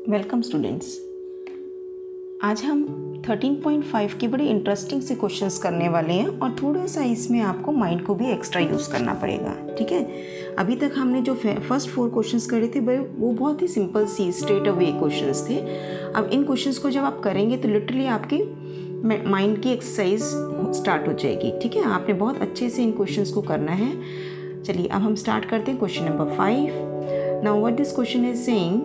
Welcome students. आज हम 13.5 के बड़े इंटरेस्टिंग से क्वेश्चंस करने वाले हैं और थोड़ा सा इसमें आपको माइंड को भी एक्स्ट्रा यूज़ करना पड़ेगा। ठीक है, अभी तक हमने जो फर्स्ट 4 क्वेश्चंस करे थे वो बहुत ही सिंपल सी स्ट्रेट अवे क्वेश्चंस थे। अब इन क्वेश्चंस को जब आप करेंगे तो लिटरली आपकी माइंड की एक्सरसाइज स्टार्ट हो जाएगी। ठीक है, आपने बहुत अच्छे से इन क्वेश्चंस को करना है। चलिए अब हम स्टार्ट करते हैं question number 5। Now what this question is saying,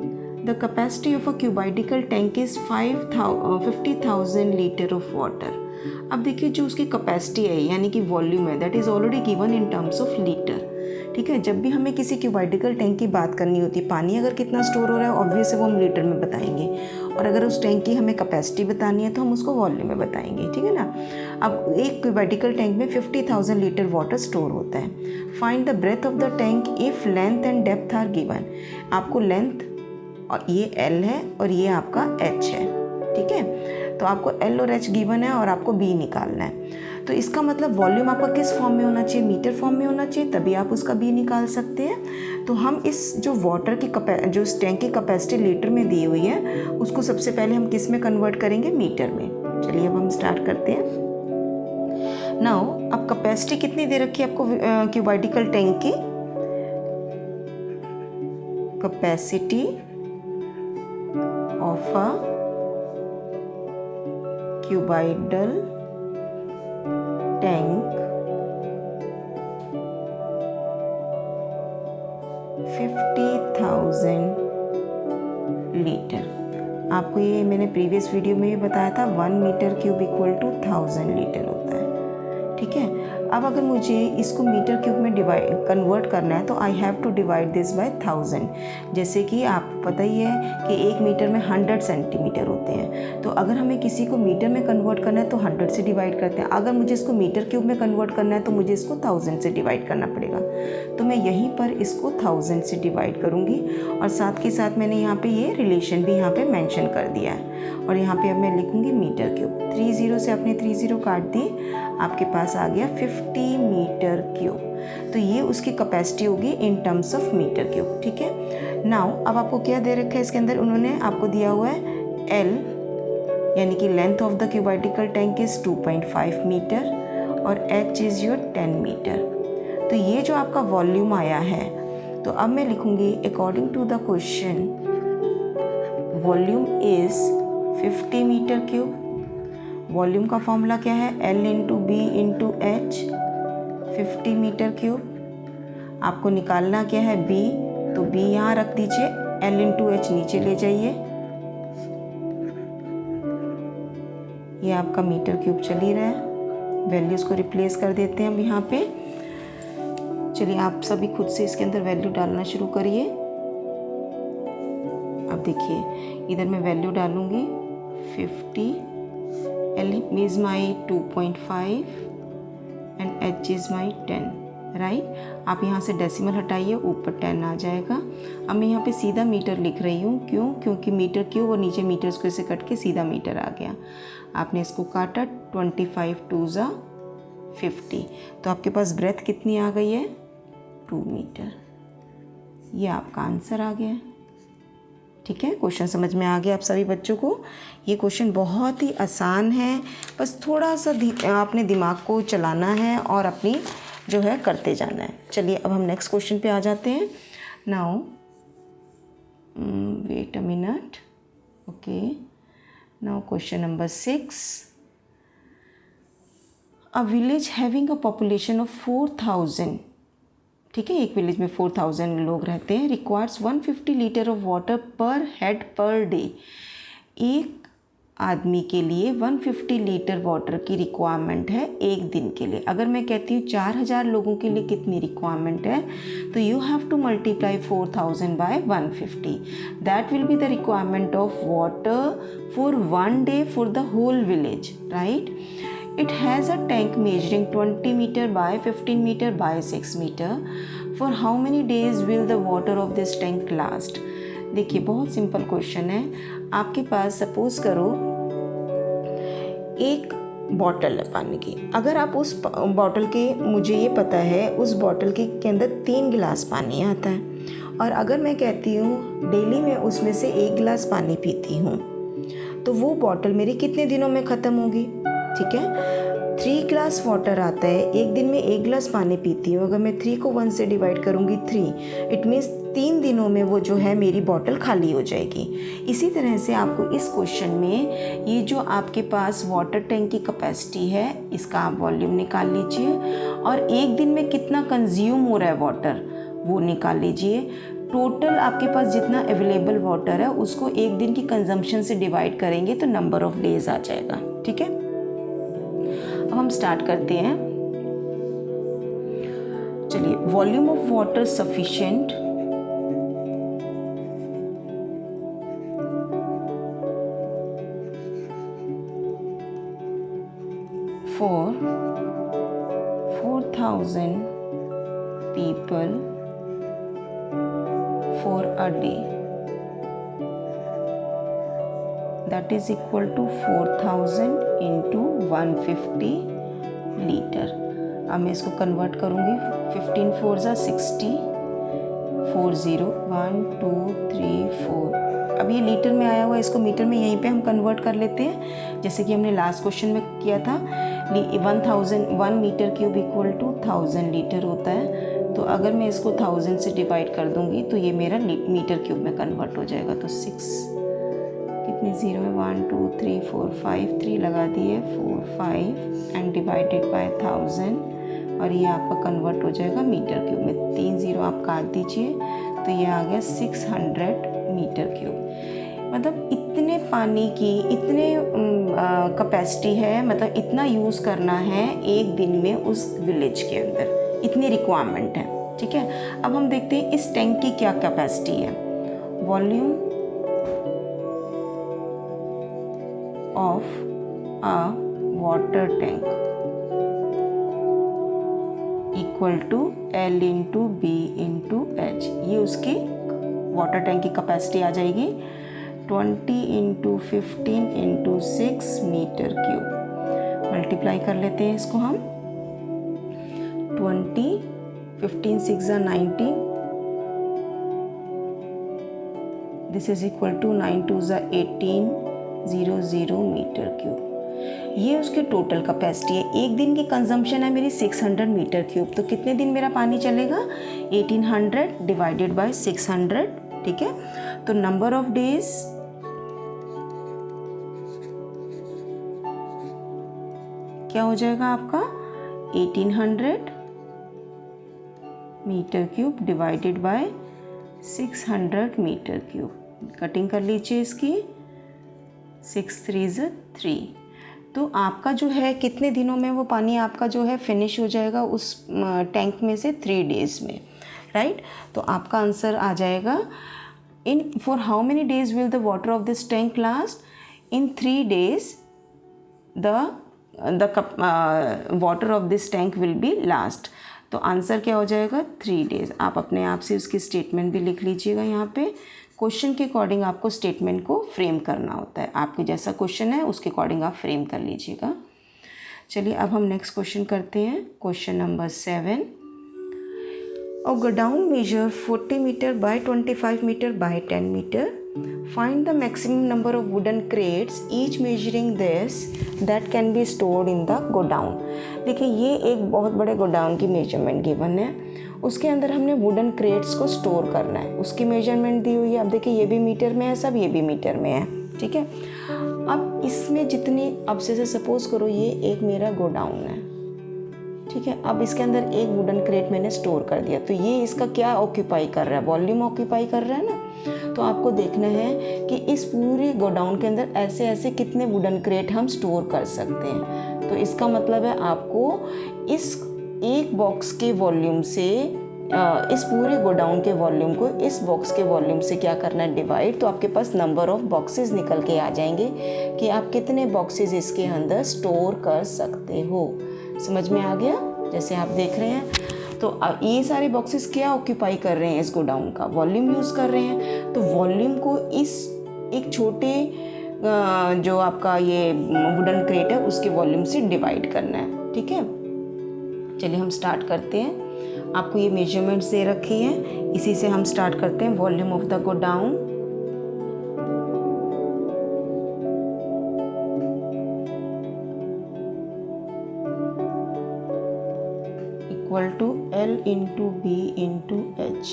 the capacity of a cubical tank is 50,000 litre of water. अब देखिए जो उसकी कैपेसिटी है यानी कि वॉल्यूम है that is already given in terms of litre. ठीक है, जब भी हमें किसी क्यूबाइटिकल टैंक की बात करनी होती है, पानी अगर कितना स्टोर हो रहा है ऑब्वियस है वो हम लीटर में बताएंगे, और अगर उस टैंक की हमें कैपेसिटी बतानी है तो हम उसको वॉल्यूम में बताएंगे। ठीक है ना। अब एक क्यूबाइटिकल टैंक में 50,000 लीटर वाटर स्टोर होता है। Find the breadth of the tank if length and depth are given. आपको लेंथ और ये L है और ये आपका H है। ठीक है, तो आपको L और H गिवन है और आपको B निकालना है। तो इसका मतलब वॉल्यूम आपका किस फॉर्म में होना चाहिए, मीटर फॉर्म में होना चाहिए, तभी आप उसका B निकाल सकते हैं। तो हम इस जो वाटर की जो टैंक की कैपेसिटी लीटर में दी हुई है उसको सबसे पहले हम किस में कन्वर्ट करेंगे, मीटर में। चलिए अब हम स्टार्ट करते हैं। नाउ अब कैपेसिटी कितनी दे रखी है आपको क्यूबाइटिकल टैंक की, capacity of a cuboidal tank 50,000 litre. आपको ये मैंने प्रीवियस वीडियो में भी बताया था 1 metre cube equal to 1000 litre होता है। ठीक है, अब अगर मुझे इसको मीटर क्यूब में कन्वर्ट करना है तो I have to divide this by 1000। जैसे कि आपको पता ही है कि 1 मीटर में 100 सेंटीमीटर होते हैं, तो अगर हमें किसी को मीटर में कन्वर्ट करना है तो 100 से डिवाइड करते हैं। अगर मुझे इसको मीटर क्यूब में कन्वर्ट करना है तो मुझे इसको 1000 से डिवाइड करना पड़ेगा। तो मैं यहीं पर इसको 1000 से डिवाइड करूँगी और साथ के साथ मैंने यहाँ पे ये रिलेशन भी यहाँ पे मेंशन कर दिया है। और यहाँ पे अब मैं लिखूँगी मीटर क्यूब। 30 से आपने 30 काट दिए, आपके पास आ गया 50 मीटर क्यूब। तो ये उसकी कैपेसिटी होगी in terms of metre cube. ठीक है, नाउ अब आपको क्या दे रखा है इसके अंदर, उन्होंने आपको दिया हुआ है L यानी कि length of the cubical tank is 2.5 metre और H इज योर 10 मीटर। तो ये जो आपका वॉल्यूम आया है, तो अब मैं लिखूंगी according to the question volume is 50 metre cube. Volume का फॉर्मूला क्या है, L into B into H, 50 metre cube. आपको निकालना क्या है B, तो B यहाँ रख दीजिए, L इंटू एच नीचे ले जाइए, ये आपका मीटर क्यूब चल ही रहा है। वैल्यूज को रिप्लेस कर देते हैं हम यहाँ पे। चलिए आप सभी खुद से इसके अंदर वैल्यू डालना शुरू करिए। अब देखिए इधर मैं वैल्यू डालूंगी 50, L is my 2.5 and H is my 10, right. आप यहाँ से डेसिमल हटाइए, ऊपर 10 आ जाएगा। अब मैं यहाँ पे सीधा मीटर लिख रही हूँ, क्यों, क्योंकि मीटर क्यों और नीचे मीटर स्क्वायर से कट के सीधा मीटर आ गया। आपने इसको काटा, 25 2 ज़ा 50, तो आपके पास ब्रेथ कितनी आ गई है, 2 मीटर। ये आपका आंसर आ गया। ठीक है, क्वेश्चन समझ में आ गया आप सभी बच्चों को। ये क्वेश्चन बहुत ही आसान है, बस थोड़ा सा आपने दिमाग को चलाना है और अपनी जो है करते जाना है। चलिए अब हम नेक्स्ट क्वेश्चन पे आ जाते हैं। Now wait a minute, okay. Now question number 6। A village having a population of 4000, ठीक है, एक विलेज में 4000 लोग रहते हैं, रिक्वायर्स 150 लीटर ऑफ वाटर पर हेड पर डे। एक आदमी के लिए 150 लीटर वाटर की रिक्वायरमेंट है एक दिन के लिए। अगर मैं कहती हूँ 4000 लोगों के लिए कितनी रिक्वायरमेंट है, तो you have to multiply 4000 by 150। That will be the requirement of water for 1 day for the whole village, right. It has a tank measuring 20 meter by 15 meter by 6 meter. For how many days will the water of this tank last? देखिए बहुत simple question है। आपके पास suppose करो एक bottle है पानी की। अगर आप उस बॉटल के, मुझे ये पता है उस बॉटल के अंदर 3 गिलास पानी आता है और अगर मैं कहती हूँ डेली मैं उसमें से 1 गिलास पानी पीती हूँ, तो वो बॉटल मेरी कितने दिनों में ख़त्म होगी? ठीक है, 3 गिलास वाटर आता है, एक दिन में 1 गिलास पानी पीती हूँ, अगर मैं 3 को 1 से डिवाइड करूँगी 3, इट मीन्स 3 दिनों में वो जो है मेरी बॉटल खाली हो जाएगी। इसी तरह से आपको इस क्वेश्चन में ये जो आपके पास वाटर टैंक की कैपेसिटी है, इसका आप वॉल्यूम निकाल लीजिए और एक दिन में कितना कंज्यूम हो रहा है वाटर वो निकाल लीजिए। टोटल आपके पास जितना अवेलेबल वाटर है उसको एक दिन की कंजम्पशन से डिवाइड करेंगे तो नंबर ऑफ डेज आ जाएगा। ठीक है, अब हम स्टार्ट करते हैं। चलिए, volume of water sufficient for 4000 people for a day, that is equal to 4000 into 150 litre. अब मैं इसको कन्वर्ट करूँगी, 15 4 ज़ा 60, 40 1 2 3 4। अब ये लीटर में आया हुआ है, इसको मीटर में यहीं पे हम कन्वर्ट कर लेते हैं, जैसे कि हमने लास्ट क्वेश्चन में किया था। 1 metre cube equal to 1000 litre होता है। तो अगर मैं इसको 1000 से डिवाइड कर दूंगी तो ये मेरा मीटर क्यूब में कन्वर्ट हो जाएगा। तो 6 कितनी 0 है, 1 2 3 4 5, 3 लगा दिए, 4 5 एंड डिवाइडेड बाय 1000 और ये आपका कन्वर्ट हो जाएगा मीटर क्यूब में। 3 0 आप काट दीजिए तो ये आ गया 600 मीटर क्यूब। मतलब इतने पानी की इतने कैपेसिटी है, मतलब इतना यूज़ करना है एक दिन में उस विलेज के अंदर, इतनी रिक्वायरमेंट है। ठीक है, अब हम देखते हैं इस टैंक की क्या कैपेसिटी है। Volume of a water tank equal to L into B into H, ये उसकी वाटर टैंक की कैपेसिटी आ जाएगी। 20 into 15 into 6 metre cube. Multiply कर लेते हैं इसको हम। 20 15 6 ज़ा 90, दिस इज इक्वल टू 9 2 ज़ा 18 00 मीटर क्यूब। ये उसके टोटल कैपेसिटी है। एक दिन की कंजम्पशन है मेरी 600 मीटर क्यूब, तो कितने दिन मेरा पानी चलेगा? 1800 डिवाइडेड बाय 600। ठीक है, तो नंबर ऑफ डेज क्या हो जाएगा आपका? 1800 metre cube divided by 600 metre cube. Cutting कर लीजिए इसकी, 6 3 ज़ा 3। तो आपका जो है कितने दिनों में वो पानी आपका जो है फिनिश हो जाएगा उस टैंक में से? 3 डेज में, राइट। तो आपका आंसर आ जाएगा, in for how many days will the water of this tank last? In 3 days the water of this tank will be last. तो आंसर क्या हो जाएगा? 3 डेज। आप अपने आप से उसकी स्टेटमेंट भी लिख लीजिएगा। यहाँ पे क्वेश्चन के अकॉर्डिंग आपको स्टेटमेंट को फ्रेम करना होता है। आपके जैसा क्वेश्चन है उसके अकॉर्डिंग आप फ्रेम कर लीजिएगा। चलिए, अब हम नेक्स्ट क्वेश्चन करते हैं। Question number 7। A godown measure 40 meter by 25 meter by 10 meter. Find the maximum number of wooden crates, each measuring this, that can be stored in the godown. देखिए, ये एक बहुत बड़े गोडाउन की मेजरमेंट गिवन है, उसके अंदर हमने वुडन क्रेट्स को स्टोर करना है, उसकी मेजरमेंट दी हुई है। अब देखिए, ये भी मीटर में है, सब ये भी मीटर में है। ठीक है, अब इसमें जितनी, अब जैसे सपोज करो ये एक मेरा गोडाउन है, ठीक है। अब इसके अंदर एक वुडन क्रेट मैंने स्टोर कर दिया, तो ये इसका क्या ऑक्यूपाई कर रहा है? वॉल्यूम ऑक्यूपाई कर रहा है ना। तो आपको देखना है कि इस पूरे गोडाउन के अंदर ऐसे ऐसे कितने वुडन क्रेट हम स्टोर कर सकते हैं। तो इसका मतलब है आपको इस एक बॉक्स के वॉल्यूम से इस पूरे गोडाउन के वॉल्यूम को इस बॉक्स के वॉल्यूम से क्या करना है? डिवाइड। तो आपके पास नंबर ऑफ बॉक्सेस निकल के आ जाएंगे कि आप कितने बॉक्सेस इसके अंदर स्टोर कर सकते हो। समझ में आ गया? जैसे आप देख रहे हैं, तो ये सारे बॉक्सेस क्या ऑक्यूपाई कर रहे हैं? इस गोडाउन का वॉल्यूम यूज़ कर रहे हैं। तो वॉल्यूम को इस एक छोटे जो आपका ये वुडन क्रेट है उसके वॉल्यूम से डिवाइड करना है। ठीक है, चलिए हम स्टार्ट करते हैं। आपको ये मेजरमेंट्स दे रखी हैं, इसी से हम स्टार्ट करते हैं। Volume of the godown equal to L into B into H,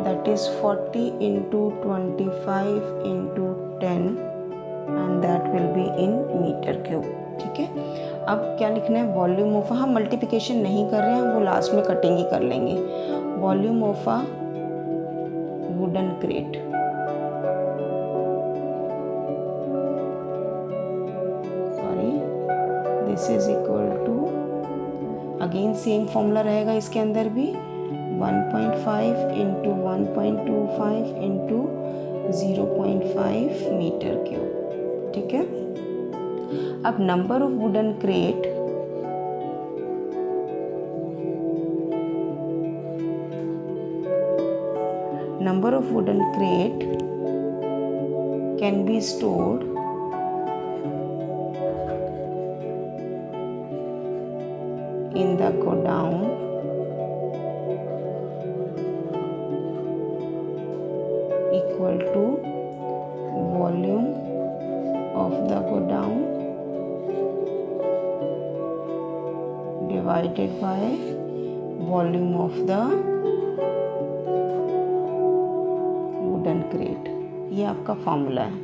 that is 40 into 25 into 10 and that will be in metre cube. ठीक है, अब क्या लिखना है? वॉल्यूम ऑफ, हम मल्टीप्लिकेशन नहीं कर रहे हैं, वो लास्ट में कटिंग ही कर लेंगे। Volume of a wooden crate, sorry, this is equal to, again same formula रहेगा इसके अंदर भी, 1.5 इंटू 1.25 इंटू 0.5 मीटर क्यूब। ठीक है, अब number of wooden crate, number of wooden crate can be stored in the godown equal to volume of the godown divided by volume of the wooden crate। ये आपका formula है।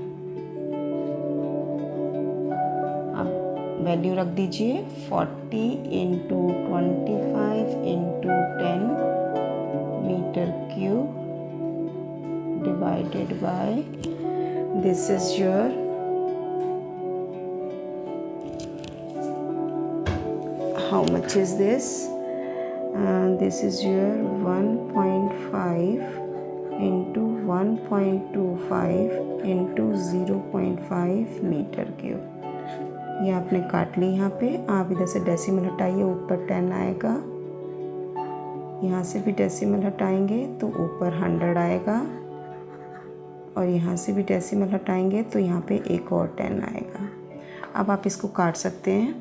Value रख दीजिए 40 into 25 into 10 metre cube divided by, this is your how much is this, this is your 1.5 into 1.25 into 0.5 metre cube. ये आपने काट ली। यहाँ पे आप इधर से डेसिमल हटाइए, ऊपर 10 आएगा, यहाँ से भी डेसिमल हटाएंगे तो ऊपर 100 आएगा, और यहाँ से भी डेसिमल हटाएंगे तो यहाँ पे एक और 10 आएगा। अब आप इसको काट सकते हैं।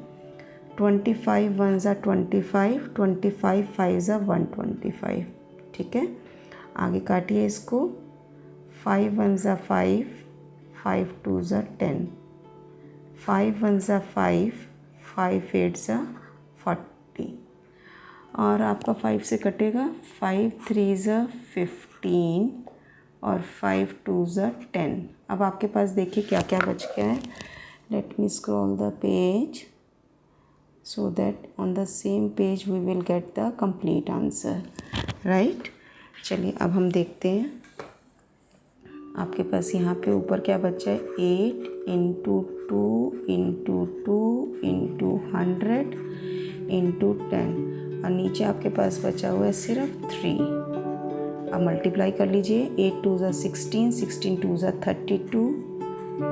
25 1 ज़ा 25, 25 5 ज़ा 125। ठीक है, आगे काटिए इसको, 5 1 ज़ा 5, 5 2 ज़ा 10, 5 1 ज़ा 5, 5 8 ज़ा 40, और आपका 5 से कटेगा, 5 3 ज़ा 15 और 5 2 ज़ा 10। अब आपके पास देखिए क्या क्या बच गया है। Let me scroll the page so that on the same page we will get the complete answer, right. चलिए अब हम देखते हैं आपके पास यहाँ पे ऊपर क्या बचा है, 8 इंटू 2 इंटू 2 इंटू 100 इंटू 10, और नीचे आपके पास बचा हुआ है सिर्फ 3। अब मल्टीप्लाई कर लीजिए, 8 2 ज़ा 16, 16 2 ज़ा 32,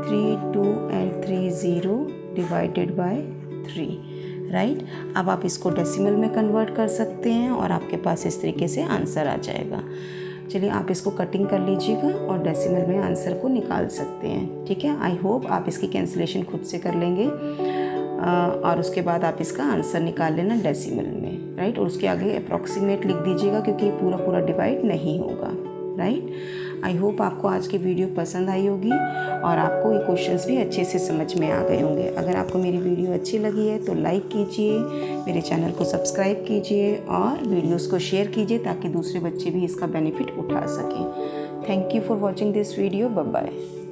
3 2 एंड 3 0 डिवाइडेड बाय 3, राइट। अब आप इसको डेसिमल में कन्वर्ट कर सकते हैं और आपके पास इस तरीके से आंसर आ जाएगा। चलिए आप इसको कटिंग कर लीजिएगा और डेसिमल में आंसर को निकाल सकते हैं। ठीक है, आई होप आप इसकी कैंसिलेशन खुद से कर लेंगे और उसके बाद आप इसका आंसर निकाल लेना डेसिमल में, राइट। और उसके आगे अप्रॉक्सीमेट लिख दीजिएगा क्योंकि पूरा पूरा डिवाइड नहीं होगा, राइट। आई होप आपको आज की वीडियो पसंद आई होगी और आपको ये क्वेश्चंस भी अच्छे से समझ में आ गए होंगे। अगर आपको मेरी वीडियो अच्छी लगी है तो लाइक कीजिए, मेरे चैनल को सब्सक्राइब कीजिए और वीडियोस को शेयर कीजिए ताकि दूसरे बच्चे भी इसका बेनिफिट उठा सकें। Thank you for watching this video. Bye bye.